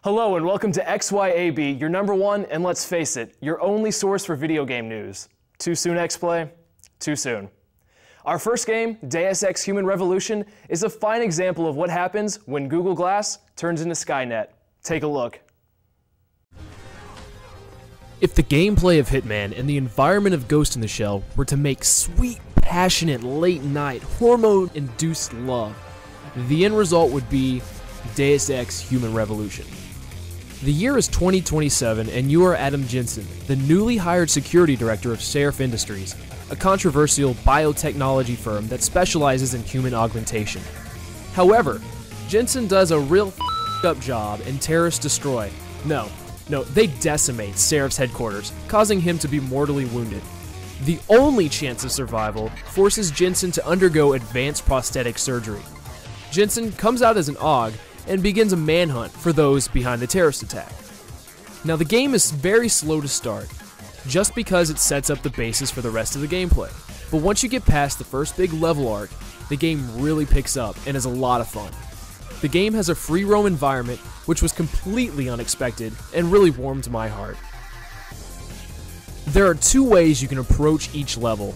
Hello and welcome to XYAB, your number one, and let's face it, your only source for video game news. Too soon, X-Play? Too soon. Our first game, Deus Ex Human Revolution, is a fine example of what happens when Google Glass turns into Skynet. Take a look. If the gameplay of Hitman and the environment of Ghost in the Shell were to make sweet, passionate, late-night, hormone-induced love, the end result would be Deus Ex Human Revolution. The year is 2027 and you are Adam Jensen, the newly hired security director of Seraph Industries, a controversial biotechnology firm that specializes in human augmentation. However, Jensen does a real f***ed-up job and terrorists destroy. No, they decimate Seraph's headquarters, causing him to be mortally wounded. The only chance of survival forces Jensen to undergo advanced prosthetic surgery. Jensen comes out as an AUG and begins a manhunt for those behind the terrorist attack. Now the game is very slow to start, just because it sets up the basis for the rest of the gameplay. But once you get past the first big level arc, the game really picks up and is a lot of fun. The game has a free roam environment which was completely unexpected and really warmed my heart. There are two ways you can approach each level.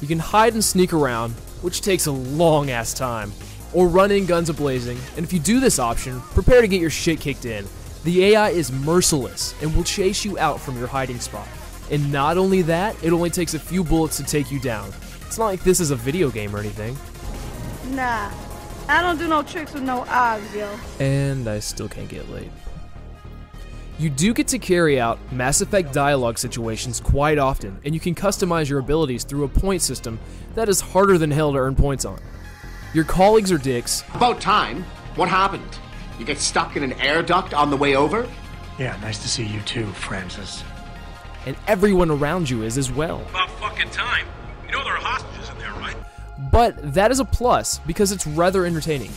You can hide and sneak around, which takes a long ass time, or run in guns a-blazing, and if you do this option, prepare to get your shit kicked in. The AI is merciless and will chase you out from your hiding spot. And not only that, it only takes a few bullets to take you down. It's not like this is a video game or anything. Nah, I don't do no tricks with no odds, yo. And I still can't get laid. You do get to carry out Mass Effect dialogue situations quite often, and you can customize your abilities through a point system that is harder than hell to earn points on. Your colleagues are dicks. About time. What happened? You get stuck in an air duct on the way over? Yeah, nice to see you too, Francis. And everyone around you is as well. About fucking time. You know there are hostages in there, right? But that is a plus, because it's rather entertaining.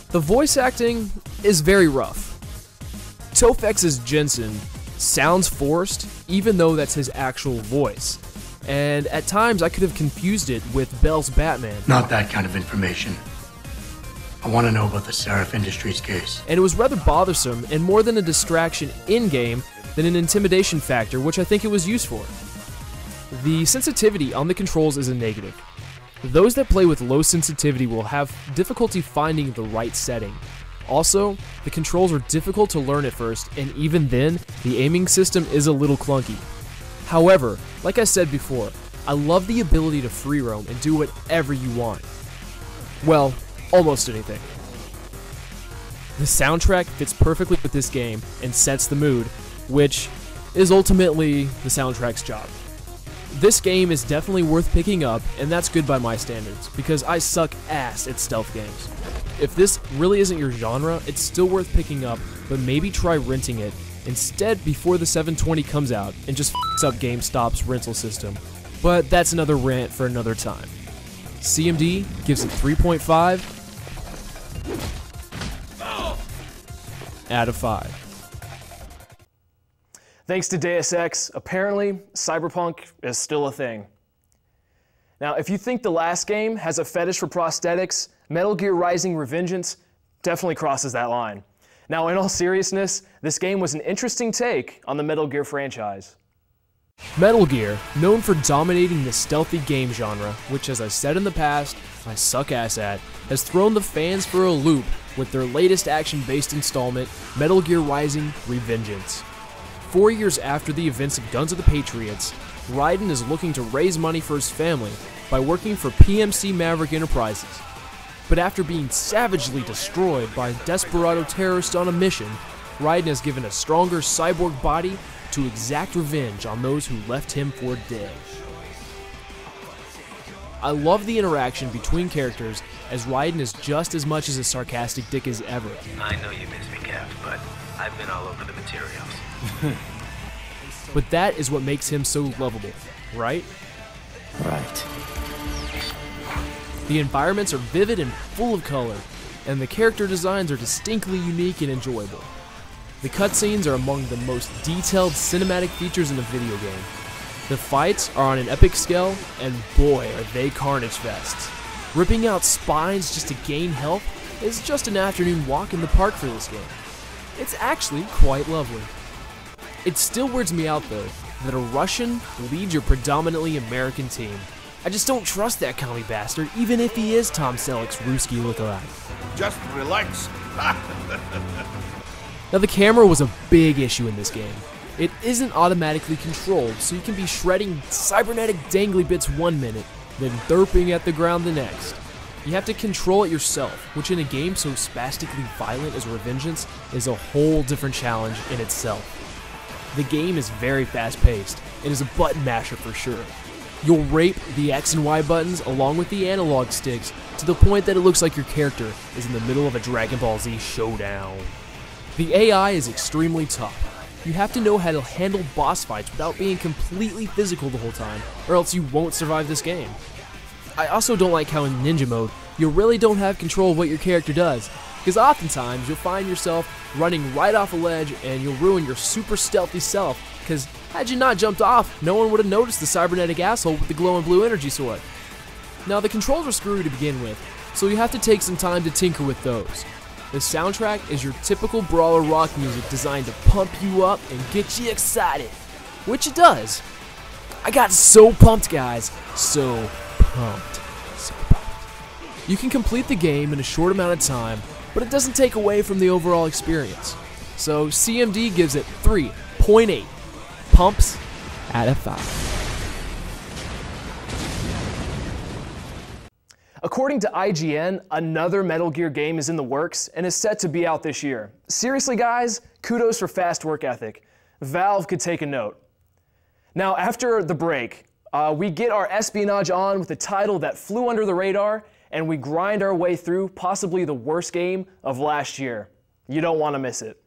The voice acting is very rough. Tofex's Jensen sounds forced, even though that's his actual voice. And at times I could have confused it with Bell's Batman. Not that kind of information. I want to know about the Seraph Industries case. And it was rather bothersome and more than a distraction in-game than an intimidation factor, which I think it was used for. The sensitivity on the controls is a negative. Those that play with low sensitivity will have difficulty finding the right setting. Also, the controls are difficult to learn at first, and even then, the aiming system is a little clunky. However, like I said before, I love the ability to free roam and do whatever you want. Well, almost anything. The soundtrack fits perfectly with this game and sets the mood, which is ultimately the soundtrack's job. This game is definitely worth picking up, and that's good by my standards, because I suck ass at stealth games. If this really isn't your genre, it's still worth picking up, but maybe try renting it instead before the 720 comes out and just f***s up GameStop's rental system. But that's another rant for another time. CMD gives it 3.5 out of 5. Thanks to Deus Ex, apparently, Cyberpunk is still a thing. Now, if you think the last game has a fetish for prosthetics, Metal Gear Rising: Revengeance definitely crosses that line. Now, in all seriousness, this game was an interesting take on the Metal Gear franchise. Metal Gear, known for dominating the stealthy game genre, which as I said in the past, I suck ass at, has thrown the fans for a loop with their latest action-based installment, Metal Gear Rising: Revengeance. 4 years after the events of Guns of the Patriots, Raiden is looking to raise money for his family by working for PMC Maverick Enterprises. But after being savagely destroyed by desperado terrorists on a mission, Raiden is given a stronger cyborg body to exact revenge on those who left him for dead. I love the interaction between characters, as Raiden is just as much as a sarcastic dick as ever. I know you miss me, Kev, but I've been all over the materials. But that is what makes him so lovable, right? Right. The environments are vivid and full of color, and the character designs are distinctly unique and enjoyable. The cutscenes are among the most detailed cinematic features in a video game. The fights are on an epic scale, and boy are they carnage fests. Ripping out spines just to gain health is just an afternoon walk in the park for this game. It's actually quite lovely. It still weirds me out though that a Russian leads your predominantly American team. I just don't trust that commie bastard, even if he is Tom Selleck's Ruski lookalike. Just relax. Now the camera was a big issue in this game. It isn't automatically controlled, so you can be shredding cybernetic dangly bits one minute, then derping at the ground the next. You have to control it yourself, which in a game so spastically violent as Revengeance is a whole different challenge in itself. The game is very fast-paced. It is a button masher for sure. You'll rape the X and Y buttons along with the analog sticks to the point that it looks like your character is in the middle of a Dragon Ball Z showdown. The AI is extremely tough. You have to know how to handle boss fights without being completely physical the whole time, or else you won't survive this game. I also don't like how in Ninja mode, you really don't have control of what your character does, because oftentimes you'll find yourself running right off a ledge and you'll ruin your super stealthy self, because had you not jumped off, no one would have noticed the cybernetic asshole with the glowing blue energy sword. Now the controls are screwy to begin with, so you have to take some time to tinker with those. The soundtrack is your typical brawler rock music designed to pump you up and get you excited, which it does. I got so pumped, guys, so pumped. You can complete the game in a short amount of time, but it doesn't take away from the overall experience. So CMD gives it 3.8 pumps out of 5. According to IGN, another Metal Gear game is in the works and is set to be out this year. Seriously guys, kudos for fast work ethic. Valve could take a note. Now after the break, we get our espionage on with a title that flew under the radar, and we grind our way through possibly the worst game of last year. You don't want to miss it.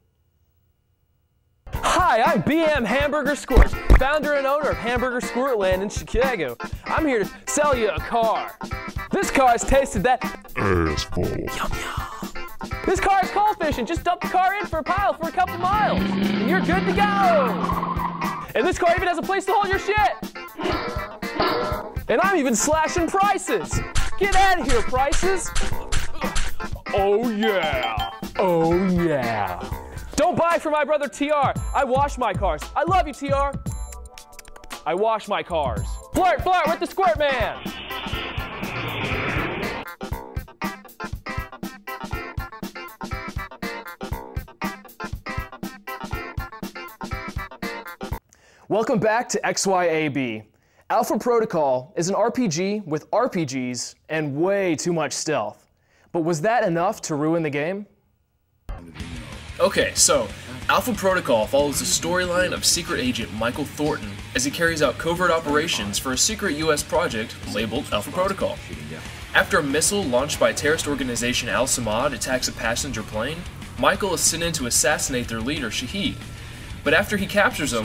Hi, I'm BM Hamburger Squirt, founder and owner of Hamburger Squirtland in Chicago. I'm here to sell you a car. This car has tasted that asshole. Yum yum. This car is cold fishing. Just dump the car in for a pile for a couple miles, and you're good to go. And this car even has a place to hold your shit. And I'm even slashing prices. Get out of here, prices. Oh yeah. Oh yeah. Don't buy from my brother TR. I wash my cars. I love you, TR. I wash my cars. Flirt, flirt with the Squirt Man. Welcome back to XYAB. Alpha Protocol is an RPG with RPGs and way too much stealth. But was that enough to ruin the game? Okay, so Alpha Protocol follows the storyline of secret agent Michael Thornton as he carries out covert operations for a secret US project labeled Alpha Protocol. After a missile launched by terrorist organization Al-Samad attacks a passenger plane, Michael is sent in to assassinate their leader, Shahid. But after he captures him,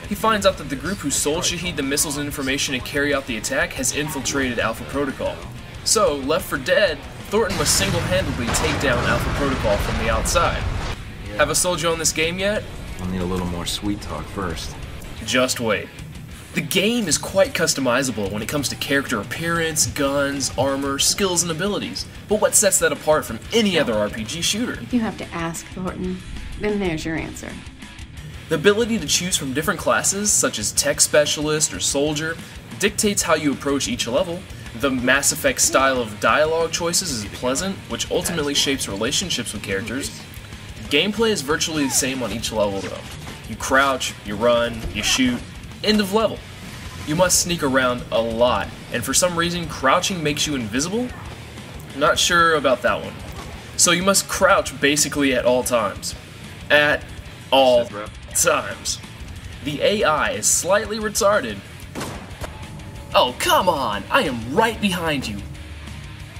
he finds out that the group who sold Shahid the missiles and information to carry out the attack has infiltrated Alpha Protocol. So, left for dead, Thornton must single-handedly take down Alpha Protocol from the outside. Have I sold you on this game yet? I'll need a little more sweet talk first. Just wait. The game is quite customizable when it comes to character appearance, guns, armor, skills, and abilities. But what sets that apart from any other RPG shooter? You have to ask, Thornton. Then there's your answer. The ability to choose from different classes, such as Tech Specialist or Soldier, dictates how you approach each level. The Mass Effect style of dialogue choices is pleasant, which ultimately shapes relationships with characters. Gameplay is virtually the same on each level though. You crouch, you run, you shoot, end of level. You must sneak around a lot, and for some reason crouching makes you invisible? Not sure about that one. So you must crouch basically at all times. At all times. The AI is slightly retarded. Oh, come on! I am right behind you!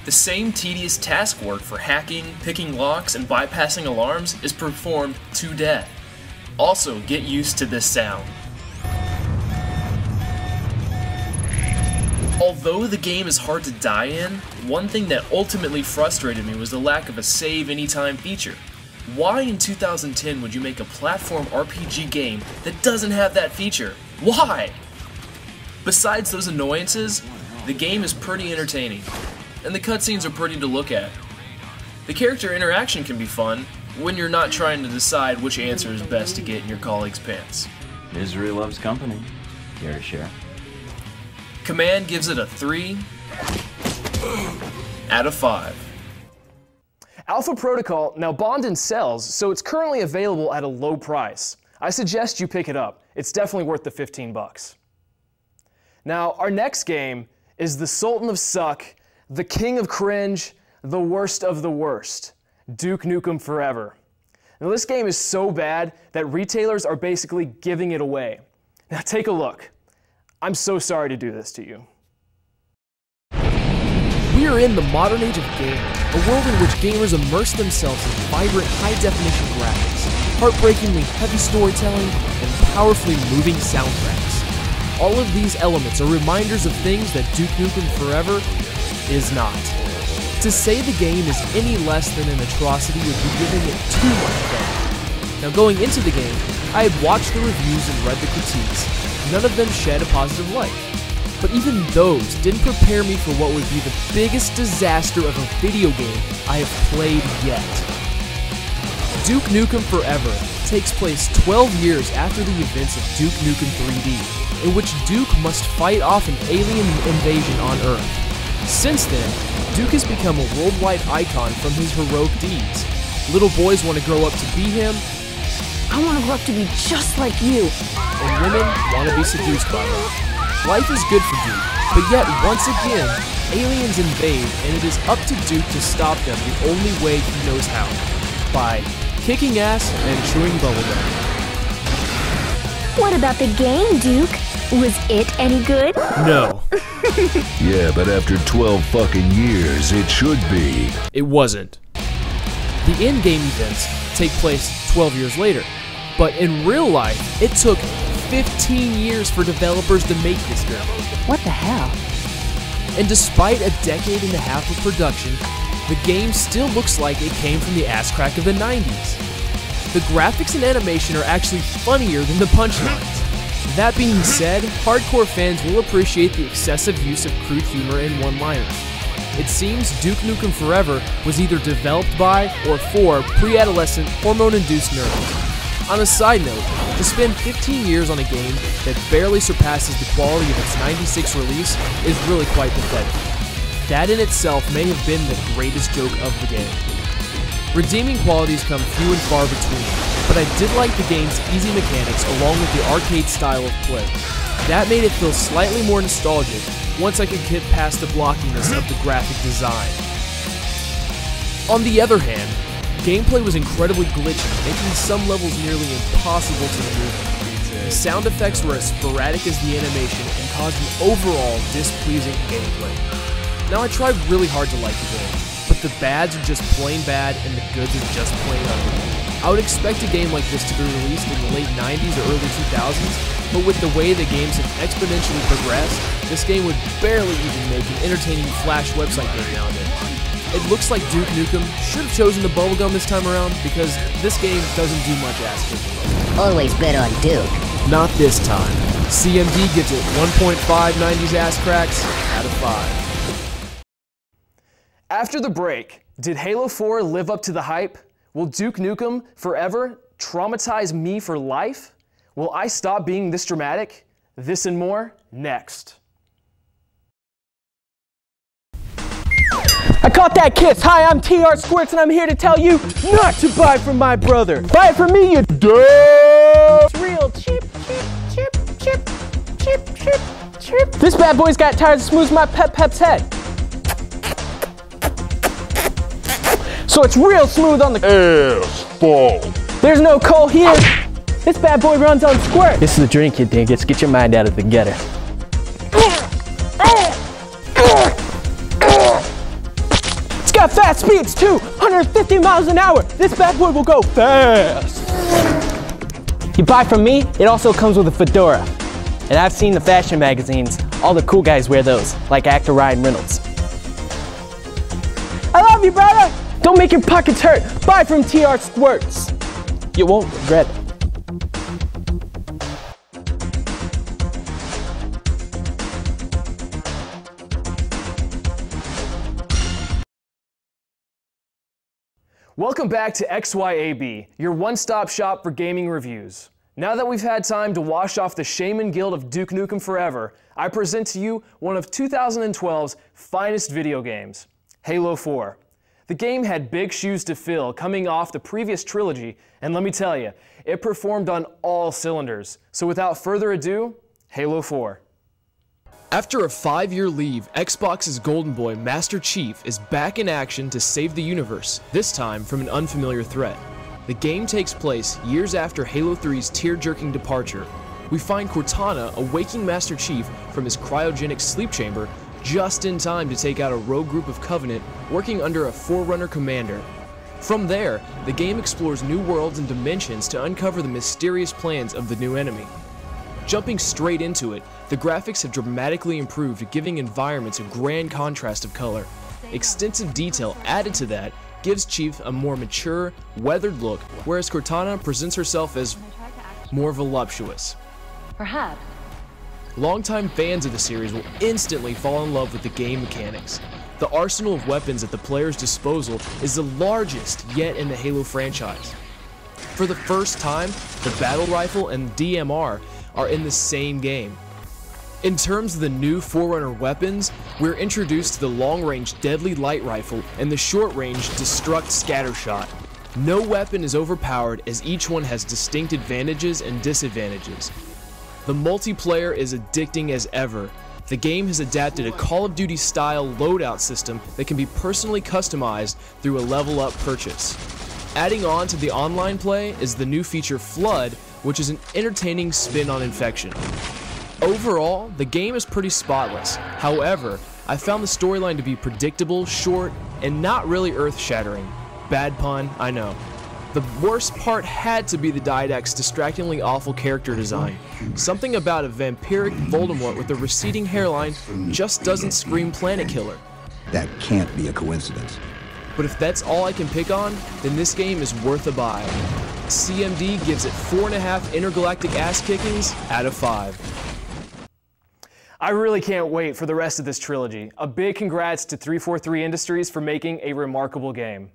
The same tedious task work for hacking, picking locks, and bypassing alarms is performed to death. Also, get used to this sound. Although the game is hard to die in, one thing that ultimately frustrated me was the lack of a save anytime feature. Why in 2010 would you make a platform RPG game that doesn't have that feature? Why? Besides those annoyances, the game is pretty entertaining. and the cutscenes are pretty to look at. The character interaction can be fun when you're not trying to decide which answer is best to get in your colleague's pants. Misery loves company. Care to share? Command gives it a 3 out of 5. Alpha Protocol now bombed in cells, so it's currently available at a low price. I suggest you pick it up. It's definitely worth the 15 bucks. Now, our next game is the Sultan of Suck, the King of Cringe, the worst of the worst, Duke Nukem Forever. Now, this game is so bad that retailers are basically giving it away. Now, take a look. I'm so sorry to do this to you. We are in the modern age of gaming, a world in which gamers immerse themselves in vibrant, high-definition graphics, heartbreakingly heavy storytelling, and powerfully moving soundtracks. All of these elements are reminders of things that Duke Nukem Forever is not. To say the game is any less than an atrocity would be giving it too much credit. Now, going into the game, I had watched the reviews and read the critiques. None of them shed a positive light. But even those didn't prepare me for what would be the biggest disaster of a video game I have played yet. Duke Nukem Forever takes place 12 years after the events of Duke Nukem 3D, in which Duke must fight off an alien invasion on Earth. Since then, Duke has become a worldwide icon from his heroic deeds. Little boys want to grow up to be him, I want to grow up to be just like you. and women want to be seduced by him. Life is good for Duke, but yet once again, aliens invade, and it is up to Duke to stop them the only way he knows how, by kicking ass and chewing bubblegum. What about the game, Duke? Was it any good? No. Yeah, but after 12 fucking years, it should be. It wasn't. The in-game events take place 12 years later, but in real life, it took 15 years for developers to make this game. What the hell? And despite a decade and a half of production, the game still looks like it came from the ass crack of the 90s. The graphics and animation are actually funnier than the punchlines. That being said, hardcore fans will appreciate the excessive use of crude humor and one-liners. It seems Duke Nukem Forever was either developed by or for pre-adolescent, hormone-induced nerds. On a side note, to spend 15 years on a game that barely surpasses the quality of its 96 release is really quite pathetic. That in itself may have been the greatest joke of the game. Redeeming qualities come few and far between, but I did like the game's easy mechanics along with the arcade style of play. That made it feel slightly more nostalgic once I could get past the blockiness of the graphic design. On the other hand, gameplay was incredibly glitchy, making some levels nearly impossible to maneuver. The sound effects were as sporadic as the animation and caused an overall displeasing gameplay. Now I tried really hard to like the game, but the bads are just plain bad and the goods are just plain ugly. I would expect a game like this to be released in the late 90s or early 2000s, but with the way the games have exponentially progressed, this game would barely even make an entertaining Flash website game nowadays. It looks like Duke Nukem should have chosen the bubblegum this time around, because this game doesn't do much ass kicking. Always bet on Duke. Not this time. CMD gives it 1.5 90s ass cracks out of 5. After the break, did Halo 4 live up to the hype? Will Duke Nukem Forever traumatize me for life? Will I stop being this dramatic? This and more, next. I caught that kiss. Hi, I'm TR Squirts, and I'm here to tell you not to buy from my brother. Buy it from me, you dumb. It's real cheap, cheap, cheap, cheap, cheap, cheap, cheap. This bad boy's got tires to smooth my Pep's head. So it's real smooth on the asphalt. There's no coal here. This bad boy runs on squirt. This is a drink, you dingus. Get your mind out of the gutter. It's got fast speeds too, 150 miles an hour. This bad boy will go fast. You buy from me, it also comes with a fedora. And I've seen the fashion magazines. All the cool guys wear those, like actor Ryan Reynolds. I love you, brother. Don't make your pockets hurt. Buy from TR Squirts. You won't regret it. Welcome back to XYAB, your one-stop shop for gaming reviews. Now that we've had time to wash off the shame and guilt of Duke Nukem Forever, I present to you one of 2012's finest video games, Halo 4. The game had big shoes to fill coming off the previous trilogy, and let me tell you, it performed on all cylinders. So without further ado, Halo 4. After a 5-year leave, Xbox's golden boy Master Chief is back in action to save the universe, this time from an unfamiliar threat. The game takes place years after Halo 3's tear-jerking departure. We find Cortana awaking Master Chief from his cryogenic sleep chamber just in time to take out a rogue group of Covenant working under a Forerunner commander. From there, the game explores new worlds and dimensions to uncover the mysterious plans of the new enemy. Jumping straight into it, the graphics have dramatically improved, giving environments a grand contrast of color. Extensive detail added to that gives Chief a more mature, weathered look, whereas Cortana presents herself as more voluptuous. Perhaps. Longtime fans of the series will instantly fall in love with the game mechanics. The arsenal of weapons at the player's disposal is the largest yet in the Halo franchise. For the first time, the battle rifle and DMR are in the same game. In terms of the new Forerunner weapons, we're introduced to the long-range Deadly Light Rifle and the short-range Destruct Scattershot. No weapon is overpowered as each one has distinct advantages and disadvantages. The multiplayer is addicting as ever. The game has adapted a Call of Duty style loadout system that can be personally customized through a level up purchase. Adding on to the online play is the new feature Flood, which is an entertaining spin on Infection. Overall, the game is pretty spotless. However, I found the storyline to be predictable, short, and not really earth-shattering. Bad pun, I know. The worst part had to be the Didact's distractingly awful character design. Something about a vampiric Voldemort with a receding hairline just doesn't scream planet killer. That can't be a coincidence. But if that's all I can pick on, then this game is worth a buy. CMD gives it 4.5 intergalactic ass kickings out of 5. I really can't wait for the rest of this trilogy. A big congrats to 343 Industries for making a remarkable game.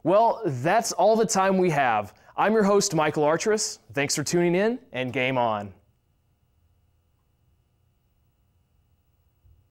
Well, that's all the time we have. I'm your host, Michael Artress. Thanks for tuning in, and game on.